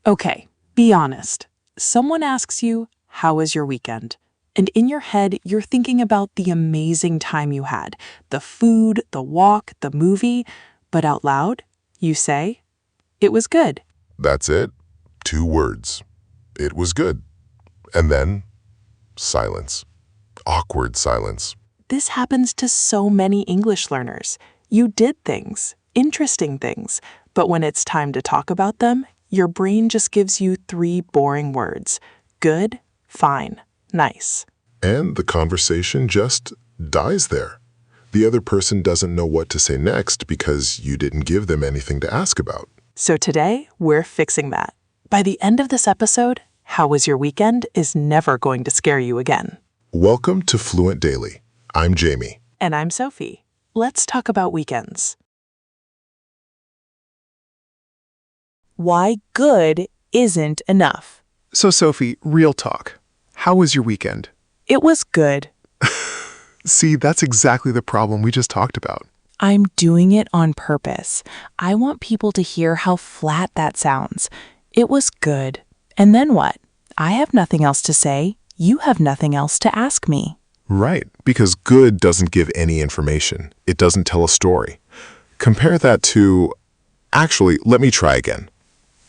Okay, be honest. Someone asks you, "How was your weekend?" And in your head, you're thinking about the amazing time you had, the food, the walk, the movie, but out loud, you say, "It was good." That's it. 2 words. It was good. And then, silence. Awkward silence. This happens to so many English learners. You did things, interesting things, but when it's time to talk about them, your brain just gives you 3 boring words: good, fine, nice. And the conversation just dies there. The other person doesn't know what to say next because you didn't give them anything to ask about. So today, we're fixing that. By the end of this episode, "How was your weekend?" is never going to scare you again. Welcome to Fluent Daily. I'm Jamie. And I'm Sophie. Let's talk about weekends. Why good isn't enough. So, Sophie, real talk. How was your weekend? It was good. See, that's exactly the problem we just talked about. I'm doing it on purpose. I want people to hear how flat that sounds. It was good. And then what? I have nothing else to say. You have nothing else to ask me. Right, because good doesn't give any information. It doesn't tell a story. Compare that to... Actually, let me try again.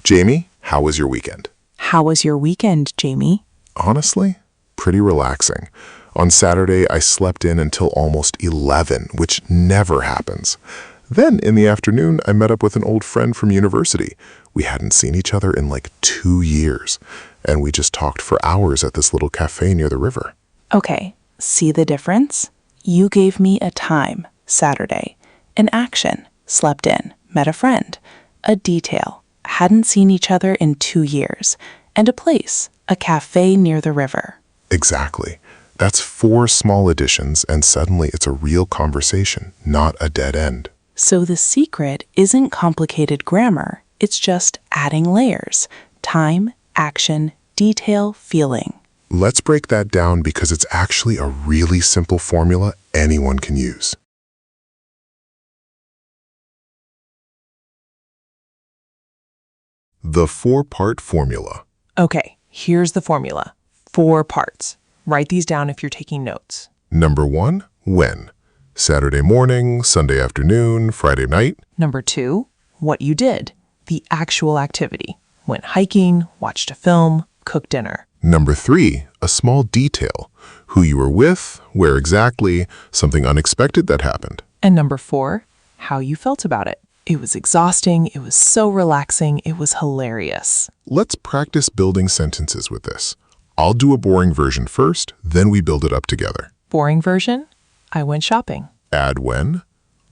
Jamie, how was your weekend? How was your weekend, Jamie? Honestly, pretty relaxing. On Saturday, I slept in until almost 11, which never happens. Then, in the afternoon, I met up with an old friend from university. We hadn't seen each other in like 2 years, and we just talked for hours at this little cafe near the river. Okay, see the difference? You gave me a time, Saturday, an action, slept in, met a friend, a detail, hadn't seen each other in 2 years, and a place, a cafe near the river. Exactly. That's 4 small additions, and suddenly it's a real conversation, not a dead end. So the secret isn't complicated grammar, it's just adding layers: time, action, detail, feeling. Let's break that down because it's actually a really simple formula anyone can use. The 4-part formula. Okay, here's the formula. 4 parts. Write these down if you're taking notes. Number 1, when. Saturday morning, Sunday afternoon, Friday night. Number 2, what you did. The actual activity. Went hiking, watched a film, cooked dinner. Number 3, a small detail. Who you were with, where exactly, something unexpected that happened. And number 4, how you felt about it. It was exhausting, it was so relaxing, it was hilarious. Let's practice building sentences with this. I'll do a boring version first, then we build it up together. Boring version, I went shopping. Add when.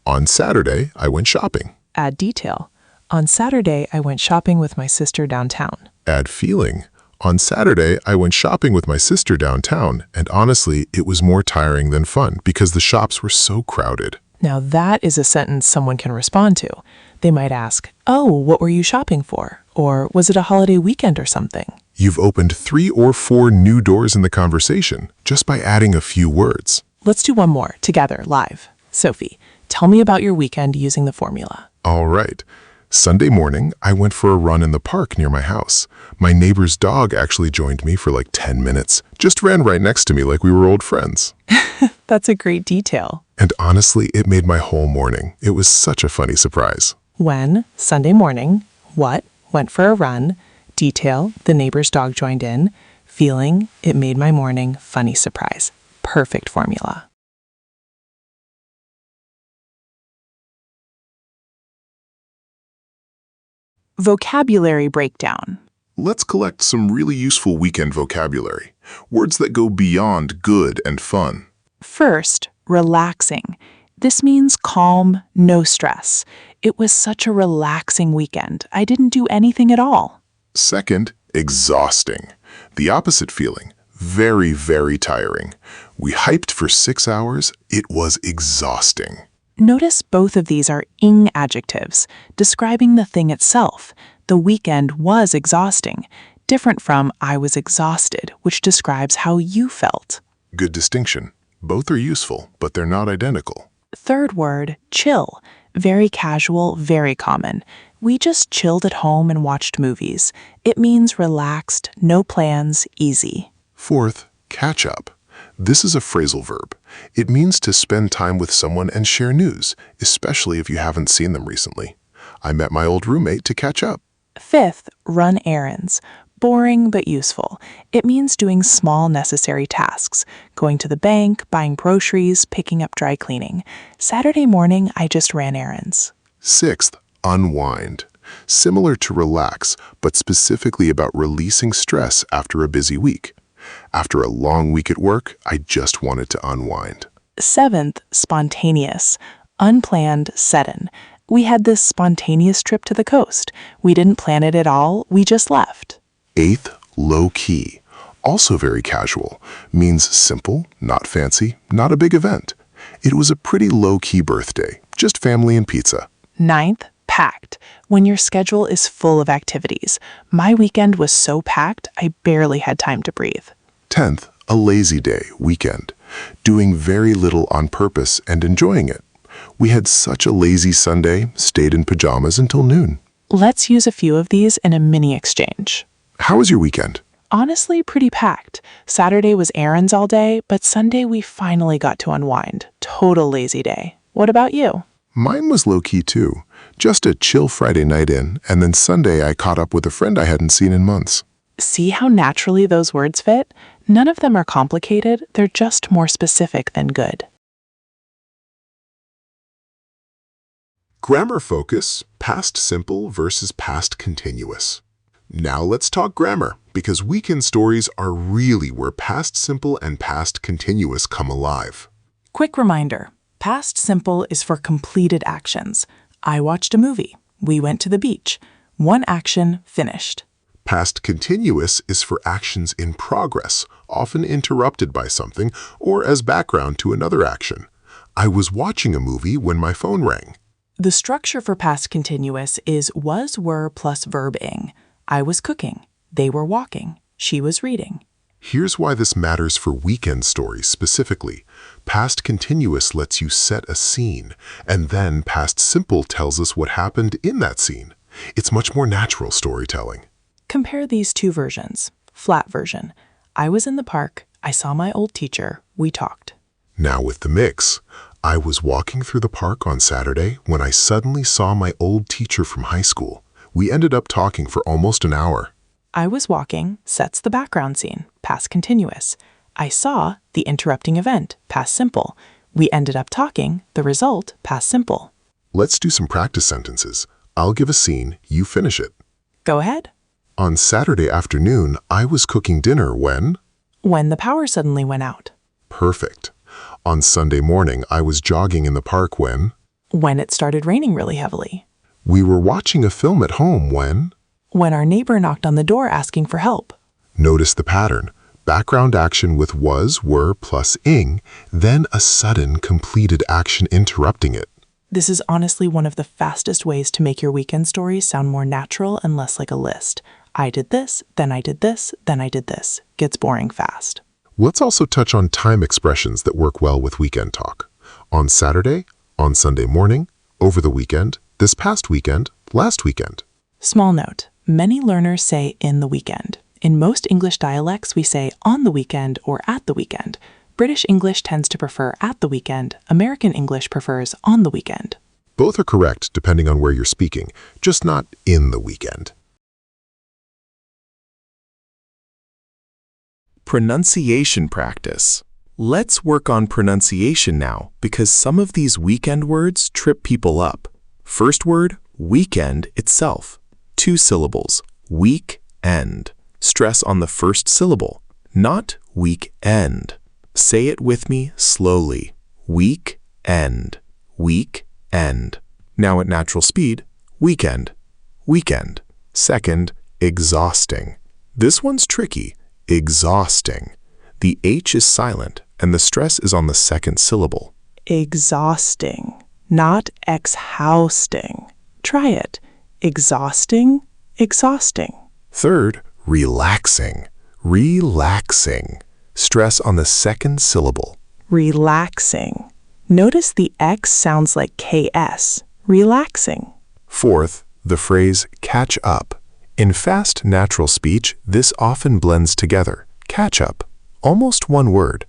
On Saturday, I went shopping. Add detail. On Saturday, I went shopping with my sister downtown. Add feeling. On Saturday, I went shopping with my sister downtown, and honestly, it was more tiring than fun because the shops were so crowded. Now that is a sentence someone can respond to. They might ask, "Oh, what were you shopping for?" Or, "Was it a holiday weekend or something?" You've opened 3 or 4 new doors in the conversation just by adding a few words. Let's do one more, together, live. Sophie, tell me about your weekend using the formula. All right. Sunday morning, I went for a run in the park near my house. My neighbor's dog actually joined me for like 10 minutes. Just ran right next to me like we were old friends. That's a great detail. And honestly, it made my whole morning. It was such a funny surprise. When, Sunday morning. What, went for a run. Detail, the neighbor's dog joined in. Feeling, it made my morning. Funny surprise. Perfect formula. Vocabulary breakdown. Let's collect some really useful weekend vocabulary. Words that go beyond good and fun. First, relaxing. This means calm, no stress. It was such a relaxing weekend. I didn't do anything at all. Second, exhausting. The opposite feeling. Very, very tiring. We hyped for 6 hours. It was exhausting. Notice both of these are ing adjectives, describing the thing itself. The weekend was exhausting, different from I was exhausted, which describes how you felt. Good distinction. Both are useful, but they're not identical. Third word, chill. Very casual, very common. We just chilled at home and watched movies. It means relaxed, no plans, easy. Fourth, catch up. This is a phrasal verb. It means to spend time with someone and share news, especially if you haven't seen them recently. I met my old roommate to catch up. Fifth, run errands. Boring but useful. It means doing small necessary tasks, going to the bank, buying groceries, picking up dry cleaning. Saturday morning, I just ran errands. Sixth, unwind. Similar to relax, but specifically about releasing stress after a busy week. After a long week at work, I just wanted to unwind. Seventh, spontaneous. Unplanned, sudden. We had this spontaneous trip to the coast. We didn't plan it at all, we just left. Eighth, low-key. Also very casual. Means simple, not fancy, not a big event. It was a pretty low-key birthday, just family and pizza. Ninth, packed. When your schedule is full of activities. My weekend was so packed, I barely had time to breathe. 10th, a lazy day, weekend. Doing very little on purpose and enjoying it. We had such a lazy Sunday, stayed in pajamas until noon. Let's use a few of these in a mini exchange. How was your weekend? Honestly, pretty packed. Saturday was errands all day, but Sunday we finally got to unwind. Total lazy day. What about you? Mine was low-key too. Just a chill Friday night in, and then Sunday I caught up with a friend I hadn't seen in months. See how naturally those words fit? None of them are complicated, they're just more specific than good. Grammar focus, past simple versus past continuous. Now let's talk grammar, because weekend stories are really where past simple and past continuous come alive. Quick reminder, past simple is for completed actions. I watched a movie. We went to the beach. One action, finished. Past continuous is for actions in progress, often interrupted by something or as background to another action. I was watching a movie when my phone rang. The structure for past continuous is was, were plus verb ing. I was cooking. They were walking. She was reading. Here's why this matters for weekend stories specifically. Past continuous lets you set a scene, and then past simple tells us what happened in that scene. It's much more natural storytelling. Compare these two versions. Flat version. I was in the park. I saw my old teacher. We talked. Now with the mix, I was walking through the park on Saturday when I suddenly saw my old teacher from high school. We ended up talking for almost an hour. I was walking sets the background scene, past continuous. I saw the interrupting event, past simple. We ended up talking, the result, past simple. Let's do some practice sentences. I'll give a scene, you finish it. Go ahead. On Saturday afternoon, I was cooking dinner when? When the power suddenly went out. Perfect. On Sunday morning, I was jogging in the park when? When it started raining really heavily. We were watching a film at home when? When our neighbor knocked on the door asking for help. Notice the pattern. Background action with was, were plus ing, then a sudden completed action interrupting it. This is honestly one of the fastest ways to make your weekend stories sound more natural and less like a list. I did this, then I did this, then I did this. Gets boring fast. Let's also touch on time expressions that work well with weekend talk. On Saturday, on Sunday morning, over the weekend, this past weekend, last weekend. Small note, many learners say in the weekend. In most English dialects, we say on the weekend or at the weekend. British English tends to prefer at the weekend. American English prefers on the weekend. Both are correct depending on where you're speaking, just not in the weekend. Pronunciation practice. Let's work on pronunciation now because some of these weekend words trip people up. First word, weekend itself. 2 syllables, week-end. Stress on the first syllable, not week-end. Say it with me slowly. Week-end, week-end. Now at natural speed, weekend, weekend. Second, exhausting. This one's tricky. Exhausting. The H is silent and the stress is on the second syllable. Exhausting, not exhausting. Try it. Exhausting, exhausting. Third, relaxing. Relaxing. Stress on the second syllable. Relaxing. Notice the X sounds like KS. Relaxing. Fourth, the phrase catch up. In fast, natural speech, this often blends together. Catch up, almost one word.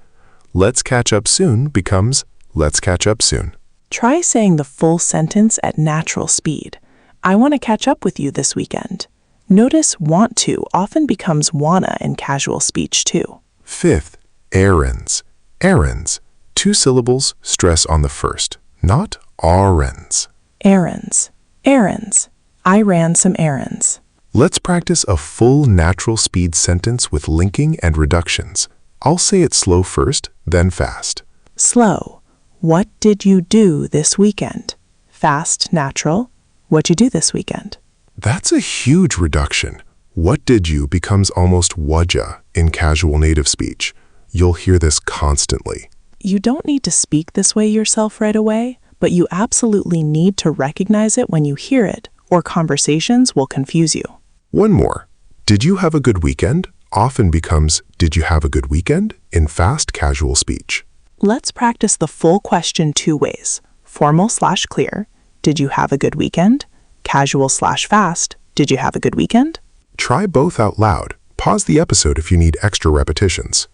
Let's catch up soon becomes let's catch up soon. Try saying the full sentence at natural speed. I want to catch up with you this weekend. Notice want to often becomes wanna in casual speech too. Fifth, errands. Errands. 2 syllables, stress on the first, not errands. Errands. Errands. I ran some errands. Let's practice a full natural speed sentence with linking and reductions. I'll say it slow first, then fast. Slow. What did you do this weekend? Fast, natural. What'd you do this weekend? That's a huge reduction. What did you becomes almost what'ja in casual native speech. You'll hear this constantly. You don't need to speak this way yourself right away, but you absolutely need to recognize it when you hear it, or conversations will confuse you. One more. Did you have a good weekend? Often becomes did you have a good weekend in fast casual speech. Let's practice the full question 2 ways. Formal/clear. Did you have a good weekend? Casual/fast. Did you have a good weekend? Try both out loud. Pause the episode if you need extra repetitions.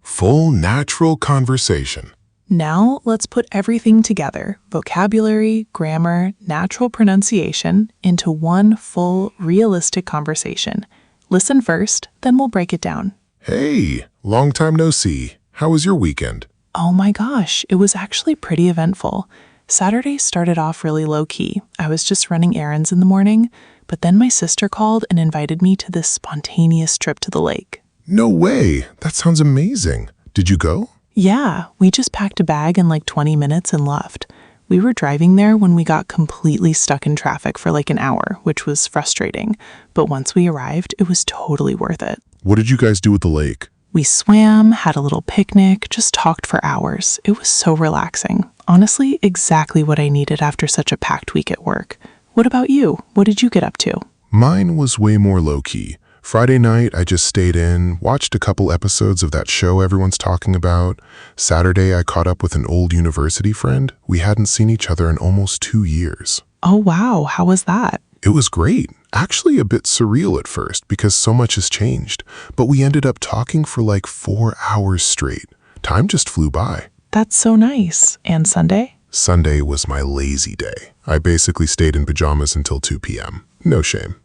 Full natural conversation. Now let's put everything together, vocabulary, grammar, natural pronunciation, into one full, realistic conversation. Listen first, then we'll break it down. Hey, long time no see. How was your weekend? Oh my gosh, it was actually pretty eventful. Saturday started off really low-key. I was just running errands in the morning, but then my sister called and invited me to this spontaneous trip to the lake. No way. That sounds amazing. Did you go? Yeah, we just packed a bag in like 20 minutes and left. We were driving there when we got completely stuck in traffic for like an hour, which was frustrating. But once we arrived, it was totally worth it. What did you guys do at the lake? We swam, had a little picnic, just talked for hours. It was so relaxing. Honestly, exactly what I needed after such a packed week at work. What about you? What did you get up to? Mine was way more low-key. Friday night, I just stayed in, watched a couple episodes of that show everyone's talking about. Saturday, I caught up with an old university friend. We hadn't seen each other in almost 2 years. Oh wow, how was that? It was great. Actually a bit surreal at first because so much has changed. But we ended up talking for like 4 hours straight. Time just flew by. That's so nice. And Sunday? Sunday was my lazy day. I basically stayed in pajamas until 2 p.m. No shame.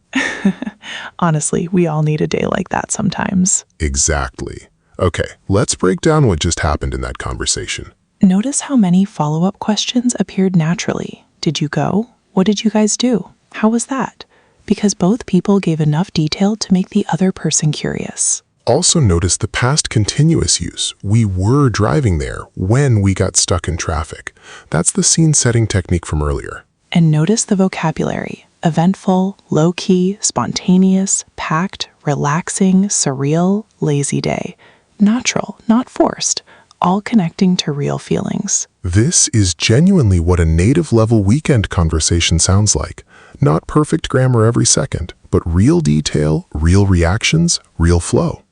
Honestly, we all need a day like that sometimes. Exactly. Okay, let's break down what just happened in that conversation. Notice how many follow-up questions appeared naturally. Did you go? What did you guys do? How was that? Because both people gave enough detail to make the other person curious. Also notice the past continuous use. We were driving there when we got stuck in traffic. That's the scene setting technique from earlier. And notice the vocabulary. Eventful, low-key, spontaneous, packed, relaxing, surreal, lazy day. Natural, not forced, all connecting to real feelings. This is genuinely what a native-level weekend conversation sounds like. Not perfect grammar every second, but real detail, real reactions, real flow.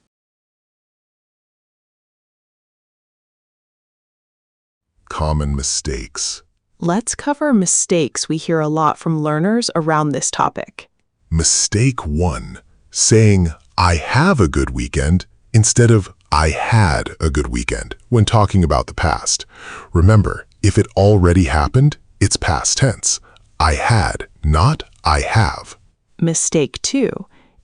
Common mistakes. Let's cover mistakes we hear a lot from learners around this topic. Mistake 1. Saying, I have a good weekend, instead of I had a good weekend when talking about the past. Remember, if it already happened, it's past tense. I had, not I have. Mistake 2.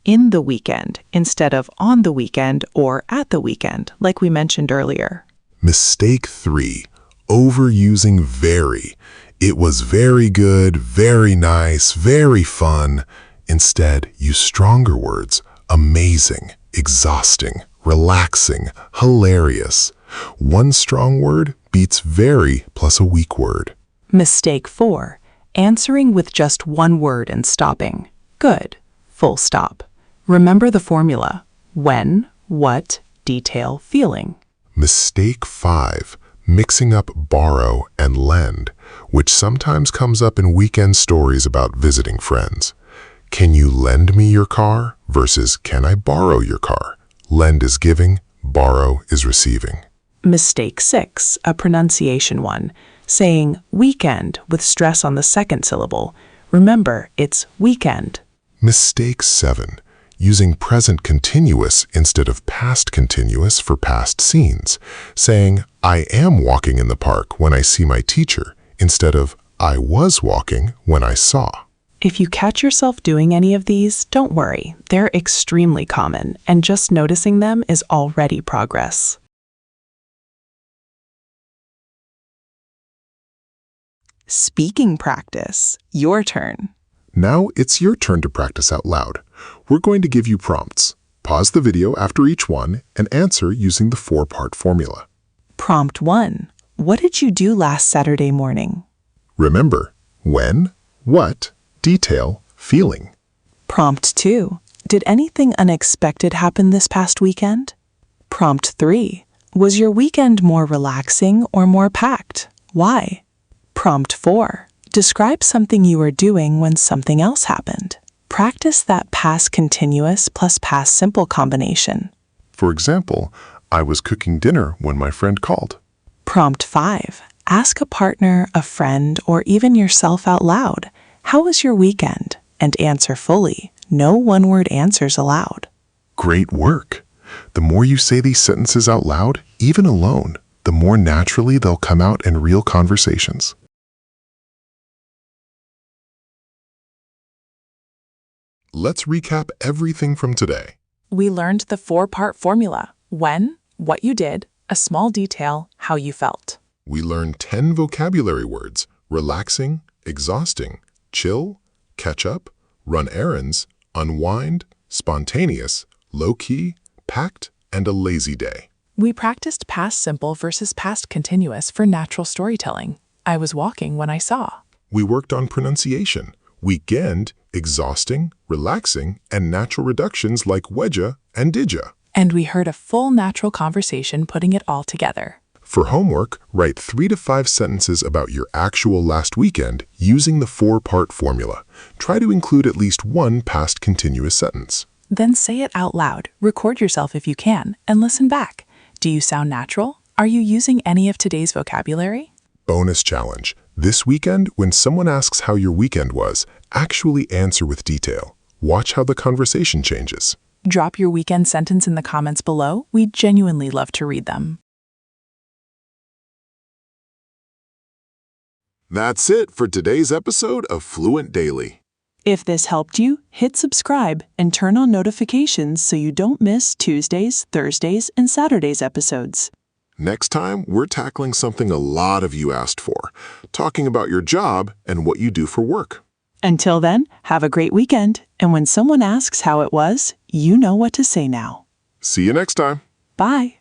In the weekend instead of on the weekend or at the weekend, like we mentioned earlier. Mistake 3. Overusing very. It was very good, very nice, very fun. Instead, use stronger words. Amazing, exhausting, relaxing, hilarious. One strong word beats very plus a weak word. Mistake 4. Answering with just one word and stopping. Good. Full stop. Remember the formula. When, what, detail, feeling. Mistake 5. Mixing up borrow and lend, which sometimes comes up in weekend stories about visiting friends. Can you lend me your car versus can I borrow your car? Lend is giving, borrow is receiving. Mistake 6, a pronunciation one. Saying weekend with stress on the second syllable. Remember, it's weekend. Mistake 7. Using present continuous instead of past continuous for past scenes. Saying, I am walking in the park when I see my teacher, instead of, I was walking when I saw. If you catch yourself doing any of these, don't worry. They're extremely common, and just noticing them is already progress. Speaking practice. Your turn. Now it's your turn to practice out loud. We're going to give you prompts. Pause the video after each one and answer using the 4-part formula. Prompt 1. What did you do last Saturday morning? Remember, when, what, detail, feeling. Prompt 2. Did anything unexpected happen this past weekend? Prompt 3. Was your weekend more relaxing or more packed? Why? Prompt 4. Describe something you were doing when something else happened. Practice that past continuous plus past simple combination. For example, I was cooking dinner when my friend called. Prompt 5. Ask a partner, a friend, or even yourself out loud, how was your weekend? And answer fully. No one-word answers allowed. Great work! The more you say these sentences out loud, even alone, the more naturally they'll come out in real conversations. Let's recap everything from today. We learned the 4-part formula: when, what you did, a small detail, how you felt. We learned 10 vocabulary words: relaxing, exhausting, chill, catch up, run errands, unwind, spontaneous, low-key, packed, and a lazy day. We practiced past simple versus past continuous for natural storytelling. I was walking when I saw. We worked on pronunciation, weekend, exhausting, relaxing, and natural reductions like wedja and didja. And we heard a full natural conversation putting it all together. For homework, write 3 to 5 sentences about your actual last weekend using the 4-part formula. Try to include at least one past continuous sentence. Then say it out loud, record yourself if you can, and listen back. Do you sound natural? Are you using any of today's vocabulary? Bonus challenge. This weekend, when someone asks how your weekend was, actually answer with detail. Watch how the conversation changes. Drop your weekend sentence in the comments below. We'd genuinely love to read them. That's it for today's episode of Fluent Daily. If this helped you, hit subscribe and turn on notifications so you don't miss Tuesdays, Thursdays, and Saturdays episodes. Next time, we're tackling something a lot of you asked for, talking about your job and what you do for work. Until then, have a great weekend, and when someone asks how it was, you know what to say now. See you next time. Bye.